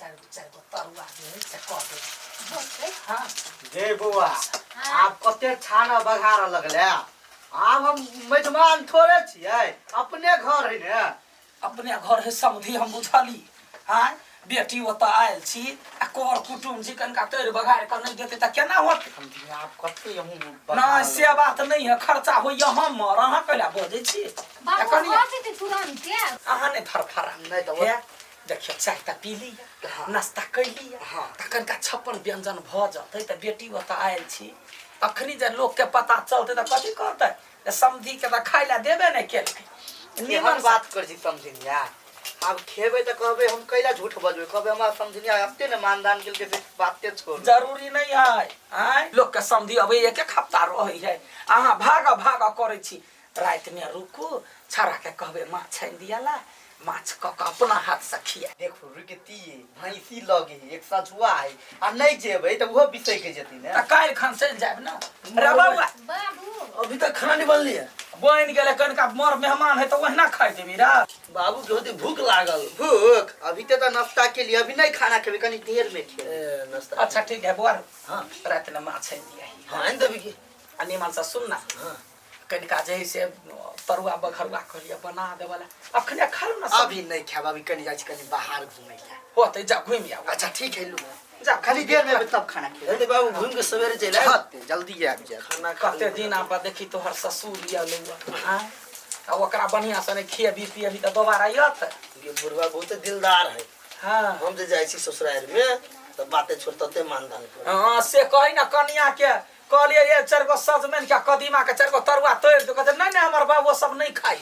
चार को तरुआ दे से कर दे। हां जे बुआ आप कते छाना बघार लगले। आब हम मेजमान थोड़े छिए, अपने घर है ने। अपने घर है समधी हम बुझली। हां बेटी ओता आयल छी आ कर कुटुम जी कनका तैर बघार कर नहीं देते त केना होत। समझिए आप कते हम ना से बात नहीं है, खर्चा होइया हमर अहाँ कला बजे छी। बाबू होती तुरंत के अहाँ ने फरफरा नहीं तो है। देखियो चाय त पी ली, नाश्ता कर ली, त कनका 56 व्यंजन भ जतै त बेटी ओता आयल छी। अखनी जे लोग के पता चलते त कथि करतै, समधी के त खाइला देबे नहीं केलकै। निमन बात कर जी समझिया। अब खेबे त कहबे हम कैला झूठ बजबे, कहबे हमरा समझिया अपने ने मानदान के से बातें छोड़। जरूरी नहीं है। आय लोग के समधी अबे एक एक हफ्ता रही है, अहाँ भागा भागा करे छी। रात में रुकू, छड़ा के कहबे माछ छान दियाला, माछ क अपना हाथ से खिया। देखो रुकती भैंसी लगे एक सजुआ है आ नहीं जेबे त वो बिसै के जती ने। त काल खान चल जाब ना। रे बाबू बाबू अभी तक खाना नहीं बनली है। बन गेले कनका मोर मेहमान है तो वहना खाइ देबी रा। बाबू के होती भूख लागल। भूख अभी तो नाश्ता के लिए, अभी नहीं खाना खेबे, कनी देर में खेबे नाश्ता। अच्छा ठीक है बुआर। हां रात में माछ छान दिया। हां इन दबी के अनिमल से सुन ना। हां कनका जे से तरुआ बखरुआ करिया बना देवला अखने खा ना। अभी नहीं खाब, अभी कनी जाई कनी बाहर घूमे के होते जा घूम आओ। अच्छा ठीक है लू जा खाली देर में तब खाना खेबे। अरे बाबू घूम के सवेरे चले खाते जल्दी आ जा। खाना कते दिन आप देखी तोहर ससुर लिया लुआ। हां अब ओकरा बढ़िया से नहीं खिएबी पिएबी त दोबारा यत। ये बुढ़वा बहुत दिलदार है। हां हम जे जाई छी ससुराल में तो बातें छोड़ते मानदान कर। हां से कहि ना कनिया के कहलिए ये चार गो सजमन के कदीमा के चार गो तरुआ तोड़ दो। कहते नहीं नहीं हमर बाबू सब नहीं खाई,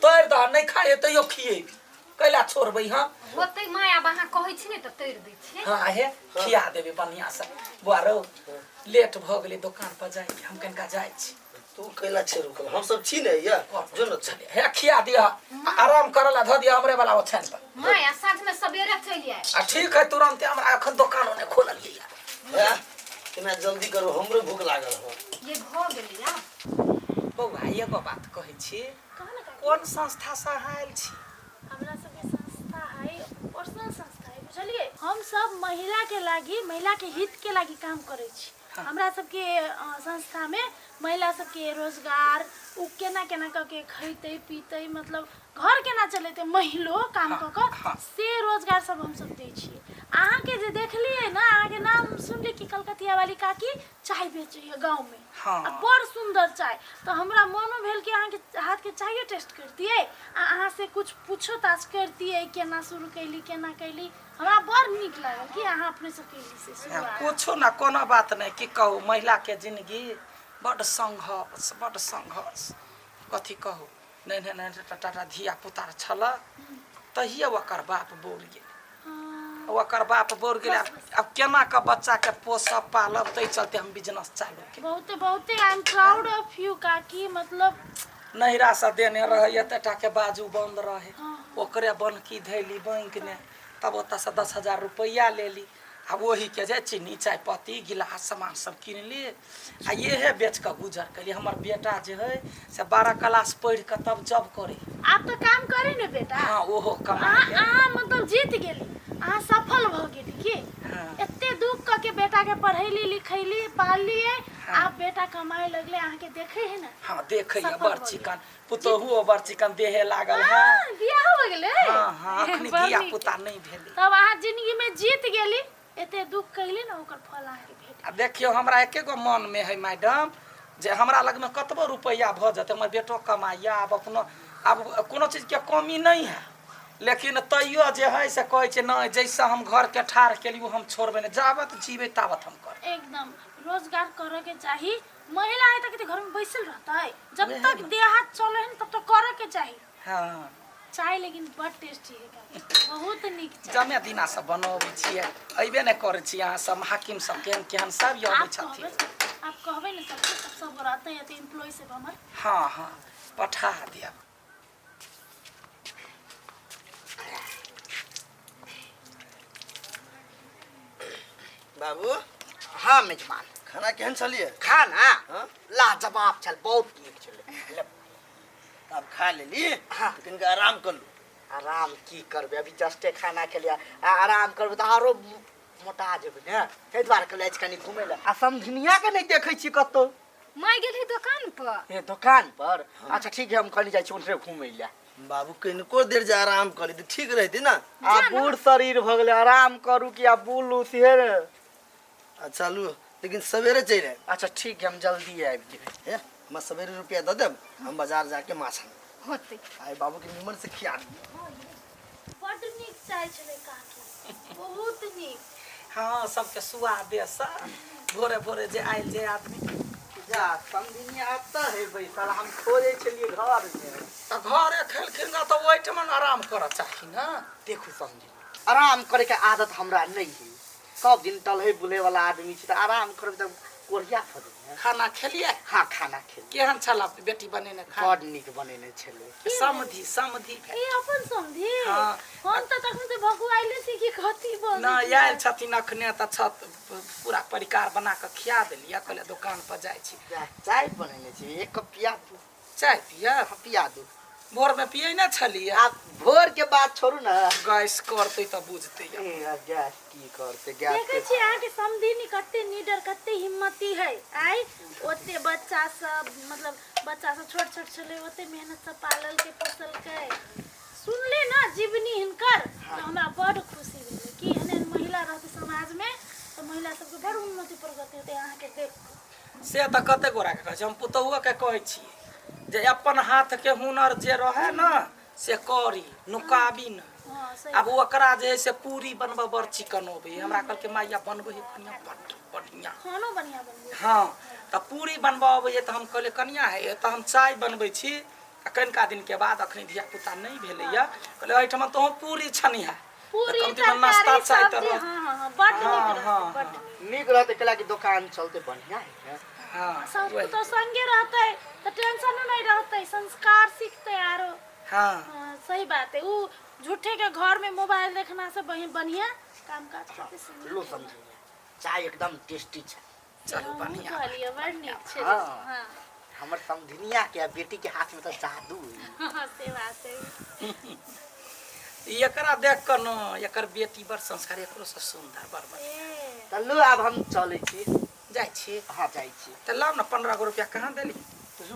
तोड़ द नहीं खाए तइयो खिएबी कैला छोड़बै। हां होतै माया बहा कहै छी ने त तैर दै छी। हां हे खिया देबे बढ़िया से। बुआरो लेट भ गेलै दुकान पर जाई, हम कनका जाई छी। तू कैला छे रुकल, हम सब छी ने या जो न चले। हे खिया दिया, आराम करला ध दिया हमरे वाला ओछन पर। माया साँझ में सवेरे चली आए। ठीक है तुरंत हमरा अखन दुकान ने खोलल लिया। है इतना जल्दी करो, हमरो भूख लागल हो। ये भ गेलिया बौआ एगो बात कहै छी, कहाँ ना कोन संस्था से आयल छी। हमरा सबके संस्था है, पर्सनल संस्था है बुझलिए। हम सब महिला के लागी, महिला के हित के लागी काम करे छी। हमरा सबके संस्था में महिला सबके रोजगार उ केना केना के खैते पीते, मतलब घर केना चलेते महिलो काम क से रोजगार सब हम सब दे छी। अहाँ के जे देखलिए ना, अहाँ के नाम सुनलिए कि कलकतिया वाली काकी चाय बेचे है गांव में। हाँ। बड़ सुंदर चाय, तो हमरा मनो भेल कि अहाँ के हाथ के चाय टेस्ट करतिए, अहाँ से कुछ पूछो ताछ करतिए केना शुरू कैली केना कैली। हमरा बड़ नीक लागल कि अहाँ अपने से कैली से शुरुआत। पूछो ना कोनो बात नहीं कि कहू महिला के जिंदगी बड़ संघर्ष कथी कहू। नहीं नहीं नहीं टाटा धिया पुता छल तहिए ओकर बाप बोल गेल। ओकर बाप बोल गेल। अब केना के बच्चा के पोसब पालब, तै चलते हम बिजनेस चालू के। बहुते बहुते I am proud of you काकी। मतलब नहिरा से देने रहे एतेटा के बाजू बंद रहे, हाँ। ओकरे बनकी धैली बैंक ने, तब ओतऽ से 10,000 रुपया लेली। अब वही के जे चीनी चाय पत्ती गिलास सामान सब किन ली आ ये है बेच के गुजर कली। हमर बेटा जे है से 12 क्लास पढ़ के तब जब करे। आप तो काम करे ने बेटा। हाँ ओहो कमा अहाँ मतलब जीत गेली, अहाँ सफल भ गेली की। हाँ। एते दुख क के बेटा के पढ़ैली लिखैली पाललिए। हाँ। आप बेटा कमाए लगले, अहाँ के देखे है ना। हाँ देखे सफल बड़ भ चिकन पुतोहू बड़ चिकन देहे लागल है। बियाह हो गेले। हाँ हाँ अखनी बड़ धिया नीक। पुता नहीं भेली। तब अहाँ जिंदगी में जीत गेली, एते दुख कैली ना, ओकर फल अहाँ के भेट। आ देखियो हमरा एके गो मन में है मैडम जे हमरा लग में कतबो रुपया भ जते, हमर बेटो कमाइया। अब अपनो अब कोनो चीज के कमी नहीं है, लेकिन तैयो जे है से कहे छै नहीं जैसा हम घर के ठार केलियो हम छोड़बे नहीं, जाबत जीवे ताबत हम कर। एकदम रोजगार करे के चाहिए। महिला है तक घर में बैसल रहता है, जब तक देह हाथ चले है तब तक करे के चाहिए। हाँ चाय लेकिन बड़ टेस्टी है काकी, बहुत नीक चाय। जमे दिना से बनबै छियै, अइबे नहीं करे छी अहाँ सब हाकिम सब केहन केहन सब आबै छथिन। आप कहबे न सब रहते हैं तो एम्प्लॉय से हमर। हाँ हाँ पठा दिया। बाबू हाँ मेजबान खाना केहन छलिए। खाना हाँ? लाजवाब छल, बहुत नीक छल। अब खा लेली। हाँ। लेकिन आराम कर लू। आराम की करबे, अभी जस्टे खाना खेलिया आराम करबे तो आरो मोटा जेबे ने, ताहि दुआरे कहले कनी घुमै ले। आ समधिनिया के नहीं देखै छी कतौ। माय गेल है दुकान पर। ए दुकान पर? अच्छा ठीक है, हम कनी जाइ छी उनसे घुमै ले। बाबू कनिको देर जे आराम करी तो ठीक रहती ना। आ बूढ़ शरीर भ गेलै, आराम करू कि आ बुलू सेर। अच्छा लू, लेकिन सवेरे चाहिए। अच्छा ठीक है, हम जल्दी आबि जेबै। मैं सवेरे रुपया दे देब, हम बाजार जाके माछ आनब। होते आइ बाबू के निमन से खिया दी। बड नीक चाय छलै काकी, बहुत नीक। हाँ सबके सुआदे सा भोरे भोरे जे आयल जे आदमी जा समधिनिया आता है बैसल, हम खोजे छलिए घर में। तो घरे खेलखिन ना तो ओहिठम आराम कर चाही ना। देखू समझी, आराम करे के आदत हमरा नहीं है। सब दिन टलहे बुले वाला आदमी छी, तो आराम करब त कोरिया फदे। खाना खेलिए? हाँ खाना खेल। केहन छला बेटी बनेने खाना? बड नीक बनेने छले। समधी समधी ए अपन समझी। हाँ। हम त तखन से भगुआइले छी कि कथी बोल। ना आयल छथिन अखने त छत पूरा परिकार बना के खिया देलिए, कहले दुकान पर जाइ छी। चाय बनेने छी, एक कप पिया दू। चाय पिया? पिया दू। भोर में पिए ना छलिए? आप भोर के बात छोड़ू ना। गैस करते त बुझते। ए गैस की करते, गैस देखे छी अहाँ के समधिनी कते निडर, कते हिम्मती है। आई ओते बच्चा सब, मतलब बच्चा सब छोट छोट छले, ओते मेहनत से पालल के पोसल के सुनले ना जीवनी हिनकर। तो हमरा बड़ खुशी भेल कि एहन महिला रहते समाज में, तो महिला सबके बड़ उन्नति प्रगति होते। अहाँ के देख से त कते गोरा के कहै छी, हम पुतहुआ के कहै छी जे अपन हाथ के हुनर जे रहे ना से करी, नुकाबी न। हां सही। अब ओकरा जे है से पूरी बनबा बड़ चिकन होबे। हमरा कहल के माइया बनबे कनिया बड़ बढ़िया। खानो बढ़िया बनबे। हाँ त पूरी बनबा अबे त हम कहले कनिया है त हम चाय बनबै छी। आ कनिका दिन के बाद अखनी धिया पुता नहीं भेलैया, कहले एहिठमा तो पूरी छनी है पूरी नाश्ता चाय त हां हां हां बड़ नीक हाँ, रहते, बड़ नीक रहते, कला की दुकान चलते बढ़िया है। हाँ सब वही। तो संगे रहते तो टेंशन नहीं रहते, संस्कार सीखते आरो। हाँ हाँ, सही बात है। वो झूठे के घर में मोबाइल देखना से बढ़िया काम काज करते सुनिए। लो समझी, चाय एकदम टेस्टी छै। चलू बढ़िया। कहलिए बड़ नीक छै। हाँ। हाँ हमर समधिनिया के बेटी के हाथ में तो जादू है। हाँ से बात है। एकरा देख कर न एकर बेटी बड़ संस्कार, एकरो से सुंदर बड़ बड़। ए चलू अब हम चले छी। जाइ छी हाँ जाइ छी। त लाउ न 15 गो रुपया कहाँ देली?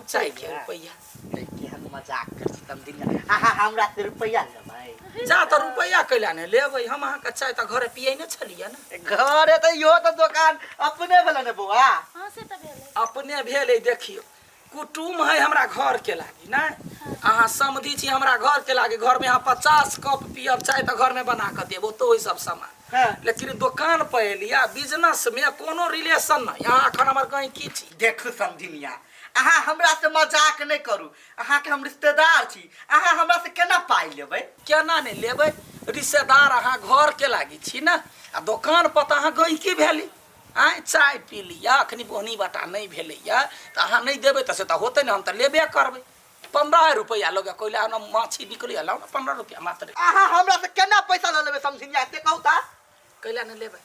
चाय के रुपया। केहन मजाक कर समधिनिया। आहा हमरा से रुपया लेबै? जा त रुपया कैला ने लेबै, हम अहाँ के चाय त घरे पियै न छलिए न। घरे तो यो तो दुकान अपने भेल ने बौआ। हाँ से तो भेले। अपने भेलै। देखियो कुटुम है हमरा घर के लागी ना, अहाँ समधी छी हमरा घर के लागी। घर में अहाँ 50 कप पियब चाय त घर में बना के देबो तो वही सब सामान। हाँ। लेकिन दुकान पे एलिया बिजनेस में कोनो रिलेशन नहीं। यहाँ अखन हमर कहीं की छी? देखू समधिनिया, अहाँ हमरा से मजाक नहीं करू। अहाँ के हम रिश्तेदार छी, अहाँ हमरा से केना पाई लेबै? केना नहीं लेबै? रिश्तेदार अहाँ घर के लागी छी ना। आ दुकान पर त अहाँ गई की भेली? आय चाय पी लिया, अखनी बोहनी बाटा नहीं भेलैया त अहाँ नहीं देबै त से त होते न, हम त लेबे करबै। 15 रुपया लगे कोइला न माछी बिकली लाउ न 15 रुपया मात्र। अहाँ हमरा से केना पैसा ल लेबै समधिनिया से कहू त? कैला नहीं लेबै?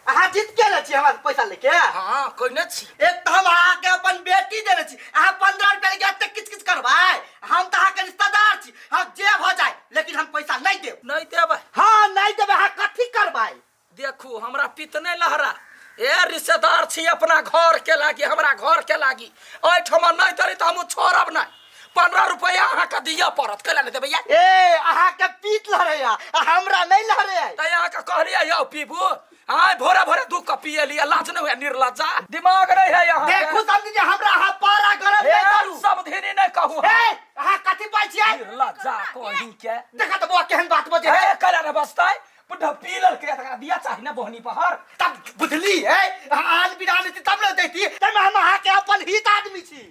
अहाँ जीत के न छी हमरा से पैसा लेके? हाँ कोई न छी। एक तो हम अहाँ के अपन बेटी देने छी, अहाँ 15 रुपया लेके एते किच किच करबै? हम त अहाँ के रिश्तेदार छी, हम जे भ जाए लेकिन हम पैसा नहीं देब। नहीं देबै? हाँ नहीं देबै। अहाँ कथी करबै? देखू हमरा पितने लहरा। ए रिश्तेदार छी अपना घर के लागी, हमरा घर के लागी। ओहिठमा नहीं तरी त हम छोड़ब नहीं। 15 रुपया अहाँ के दिया पड़त। कैला नहीं देबै या? ए अहाँ के पीत लहरैया, हमरा नहीं लहरै। त यहाँ के कहलिए यो पीबू। हाँ भोरे भोरे 2 कप पिए लिया, लाज नहीं हुआ? निर्लज्जा दिमाग नहीं है यहाँ। देखू समझिए हमरा अहाँ पारा गरम नहीं करू। समधिनी नहीं कहू। ए अहाँ कथी पाइ छियै? निर्लज्जा कहीं के। देखा त बुआ केहन बात बजे है। ए कैला नहीं बसतै? बुढ़ा पीलल के तकरा दिया चाही ना बोहनी पहर। तब बुझली है, आन बिरान थी तब न देती। तब हम अहाँ के अपन हित आदमी छी।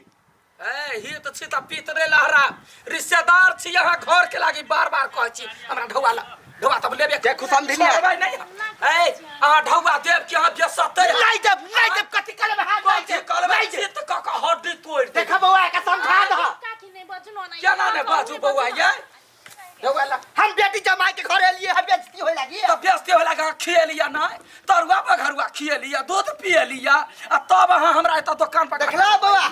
ए ही त छी त पितरे लहरा। रिश्तेदार छी यहाँ घर के लागी, बार-बार कहै छी हमरा ढौआ ला। ढौआ तब लेबे। देखू समधिनिया। छोड़बै नहीं। ए अहाँ ढौआ देब कि अहाँ बेसतै? नहीं देब कथी करबै? हां नहीं कथी देब। करबै? चित क के हड्डी तोड़ दे। देखा बौआ के समझा द। काकी नहीं बजनो नहीं। केना ने बाजू बौआ ये? ढौआ ला हम बेटी जमाई के घर एलिए, हम बेइज्जती होय लागी। त बेस्ते होला का खिए लिया ना, तरुआ बघरुआ खिए लिया, दूध पिए लिया, आ तब अहाँ हमरा एत दुकान पर देखला बौआ,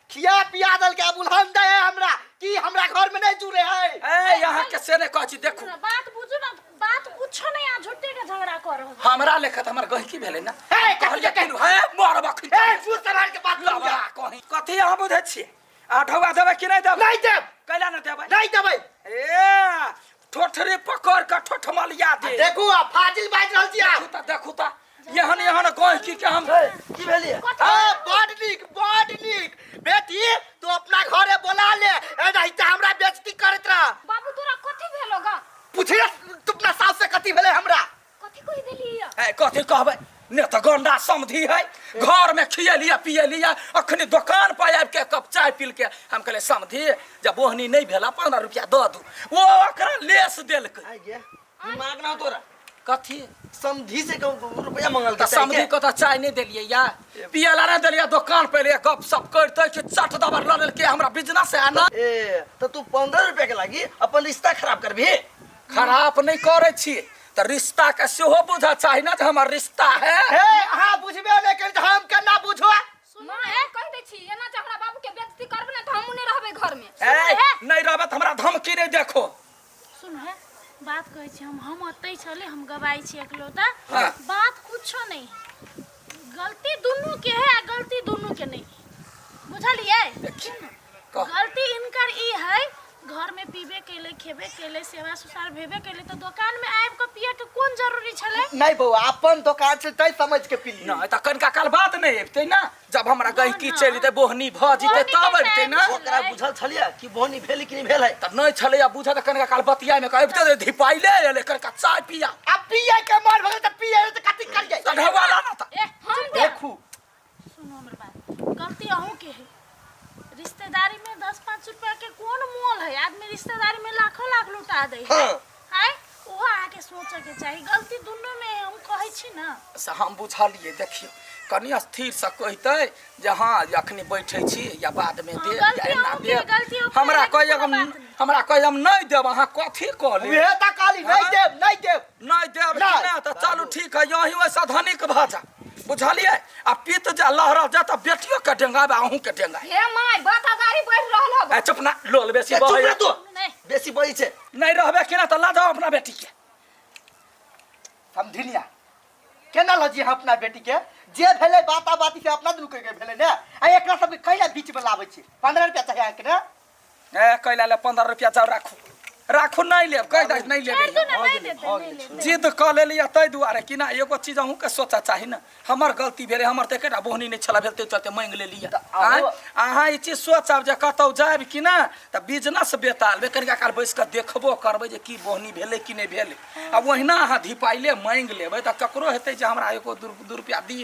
खिया पिया दल के बुलहन दे है हमरा कि हमरा घर में नहीं जुड़े है। ए यहाँ के से ने कहची देखू बात बुझू ना, बात कुछो नहीं, आ झूठे के झगड़ा कर रहल। हमरा लेखत हमर गहिकी भेलै ना हे, कहलिए केनु है मारबा खि ए फूल तरार के बात लबा कहि कथि अहाँ बुझै छियै आठवा देबै कि नहीं देबै नहीं देब, कैला न देबै नहीं देबै। ए ठोठरी पकड़ के ठोठमलिया दे देखू आ फाजिल बाज रहल छी आ। देखू त यहन गहिकी के हम की भेलिए? हां बड़ नीक बेटी तू अपना घरे बोला ले, ए नहीं त हमरा बेइज्जती करत रह। बाबू तोरा कथी भेलो गा? पूछे तू अपना सास से कथी भेले हमरा? कथी कहि देलियै? ए कथि कहबै ने त गंडा समधी है घर में खियलिया पियलिया अखनी दुकान पर आबि के कप चाय पील के हम कहले समधी जब बोहनी नहीं भेला 15 रुपया द दू वो ओकरा लेस देलकै आ गे दिमाग ना तोरा कथी समझी से रुपया मंगल त समधी को त चाय नहीं देलियै या पियला नहीं देलियै दुकान पे ले गप सब करते कि चट दबर ल लेलकै हमरा बिजनेस है ना ए तो तू 15 रुपया के लागी अपन रिश्ता खराब करबी? खराब नहीं करे छी त रिश्ता के सेहो बुझा चाही ना जे हमर रिश्ता है हे हां बुझबे नहीं कर हम केना बुझो? सुनो ए कहि दै छी एना जे हमरा बाबू के बेइज्जती करबे ना त हमहु नहीं रहबे घर में। ए नहीं रहबे त हमरा धमकी नहीं देखो सुन है बात कहै छी हम अतै छले, हम गवाई छी एकलोता। हाँ। बात कुछो नहीं, गलती दोनों के है, गलती दोनों के नहीं, बुझलिए? कह। गलती इनकर ई है घर में पीबे केले खेबे केले सेवा सुसार भेबे केले तो दुकान में आइब के पिए के कोन जरूरी छले? नहीं बउआ अपन दुकान से तय समझ के पी ली। नहीं त कनका काल बात नहीं हेतै ना जब हमरा गहिकी चलि जेतै बोहनी भ जेतै तब हेतै ना ओकरा बुझल छलिया कि बोहनी भेल कि नहीं भेल है? त नहीं छलै या बुझा त कनका काल बतिया में कहबते धिपाइले एले कनका चाय पिया अब पिए के मन भले त पिए त कथि करिए? त ढवाला ना त ए हम दे देखू सुनो हमर बात, गलती अहूँ के है। रिश्तेदारी में 10-5 रुपया के कौन मोल है? आदमी रिश्तेदारी में लाखों लाख लुटा दे है। हाँ। हाय ओहा आके सोचे के चाहिए, गलती दोनों में है, हम कहै छी ना। से हम बुझलिए देखियो कनी स्थिर से कहतै जे हां अखनी बैठै छी या बाद में दे या गलती एना अहूँ दे के, गलती ओकरे, हमरा लेकिन कहि कोनो बात नहीं। हमरा कहि हम नहीं देब अहाँ कथी कहली उहे त काली नहीं देब नहीं देब। नहीं देब कि नहीं। ना त चलू ठीक है यही वैसा धनिक भ जा बुझलिए आ पीत जा लहरा जा त बेटियो के डेंगाबे अहूँ के डेंगाबे हे माय बाता गाड़ी बढ़ रहल हो। ए चुप ना लोल बेसी चुप बहै रह तू, नहीं बेसी बड़ी छे। नहीं रहबे कि ना त ला जाओ अपना बेटी के समझिलिया केना लजी हम अपना बेटी के जे भेले बाता बाती से अपना दुनु के भेले ने आ एकरा सब कैला बीच में लाबै छी? 15 रुपया चाहिए के ने? ए कैला ले 15 रुपया जाओ राखू राखू नहीं लेब कह दे नहीं छोड़ दो लेबे ना, नहीं देते नहीं लेते। जिद क लेलिया तै दुआरे कि ना एगो चीज अहूँ के सोचा चाही ना हमर गलती भेले हमर त एकेटा बोहनी नहीं छला भेल ते चलते मांग लेलिया अहाँ ई चीज सोचब जे कतौ जाब कि ना त बिजनेस बेताल बे कनिका काल बैस के देखबो करबै जे की बोहनी भेले कि नहीं भेले आ ओहिना अहाँ धिपाइले मांग लेबै त ककरो हेतै जे हमरा एको 2 रुपया दी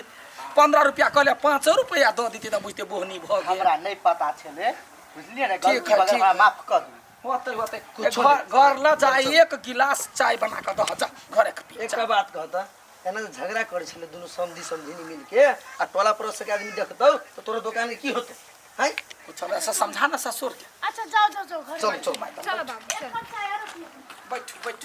15 रुपया कहले 5 रुपया द दीती त बुझते बोहनी भ गेल हमरा नहीं पता छले बुझलिए ने, ठीक गलती है, बगल ठीक हमरा है। माफ कर दू। होतै होतै कुछो घर ला जा एक गिलास चाय बना के दह जा घरे के पी एक बात कहता एना झगड़ा करे छले दुनु समधी समधिनी मिल के आ टोला पड़ोस के आदमी देखतौ तो तोरा दुकान के की होते हैं? कुछ ऐसा समझा ना ससुर के अच्छा जाओ जाओ जाओ घर चल बैठो। चल चलो बाबू चलो। एक पत्ता यार बैठ बैठ